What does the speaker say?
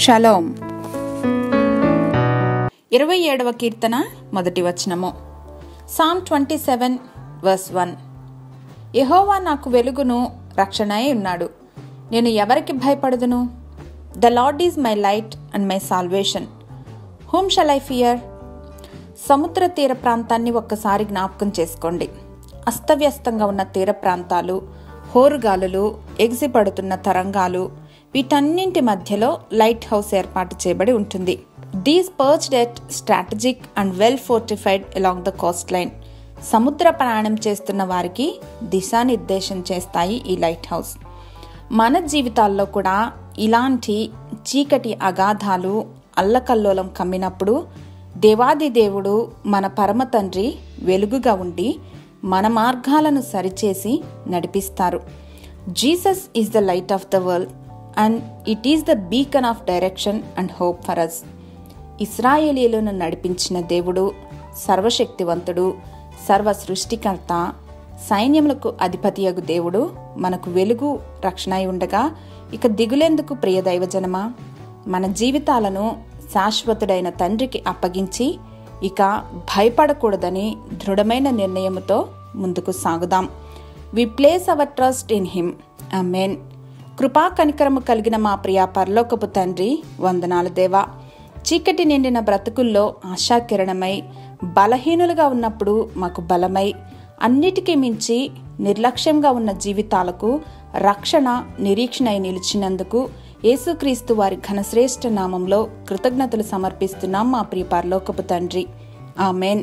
Shalom. 27వ కీర్తన మొదటి వచనము. Sam 27 verse 1. యెహోవా నాకు వెలుగును రక్షణయై ఉన్నాడు, నేను ఎవరికి భయపడదును? The Lord is my light and my salvation, whom shall I fear? సముద్ర తీర ప్రాంతాన్ని ఒక్కసారి జ్ఞాపకం చేసుకోండి. అస్తవ్యస్తంగా ఉన్న తీర ప్రాంతాలు, హోరుగాలులు, ఎగిసిపడుతున్న తరంగాలు, వీటన్నింటి మధ్యలో లైట్ హౌస్ ఏర్పాటు చేయబడి ఉంటుంది. These perched at strategic and well fortified along the coastline. సముద్ర ప్రయాణం చేస్తున్న వారికి దిశానిర్దేశం చేస్తాయి ఈ లైట్ హౌస్. మన జీవితాల్లో కూడా ఇలాంటి చీకటి అగాధాలు అల్లకల్లోలం కమ్మినప్పుడు దేవాది దేవుడు మన పరమ తండ్రి వెలుగుగా ఉండి మన మార్గాలను సరిచేసి నడిపిస్తారు. Jesus is the light of the world and it is the beacon of direction and hope for us. ఇశ్రాయేలీయులను నడిపించిన దేవుడు సర్వశక్తివంతుడు, సర్వ సృష్టికర్త, సైన్యములకు అధిపతియగు దేవుడు మనకు వెలుగు రక్షణ అయి ఉండగా ఇక దిగులెందుకు ప్రియ దైవజనమా? మన జీవితాలను శాశ్వతుడైన తండ్రికి అప్పగించి ఇక భయపడకూడదని దృఢమైన నిర్ణయముతో ముందుకు సాగుదాం. We place our trust in him. ఆమేన్. కృపా కనికరము కలిగిన మా ప్రియ పరలోకపు తండ్రి, వందనాలు దేవా. చీకటి నిండిన బ్రతుకుల్లో ఆశాకిరణమై, బలహీనులుగా ఉన్నప్పుడు మాకు బలమై, అన్నిటికీ మించి నిర్లక్ష్యంగా ఉన్న జీవితాలకు రక్షణ నిరీక్షణ అయి నిలిచినందుకు యేసుక్రీస్తు వారి ఘనశ్రేష్ఠ నామంలో కృతజ్ఞతలు సమర్పిస్తున్నాం మా ప్రియ పరలోకపు తండ్రి. ఆమేన్.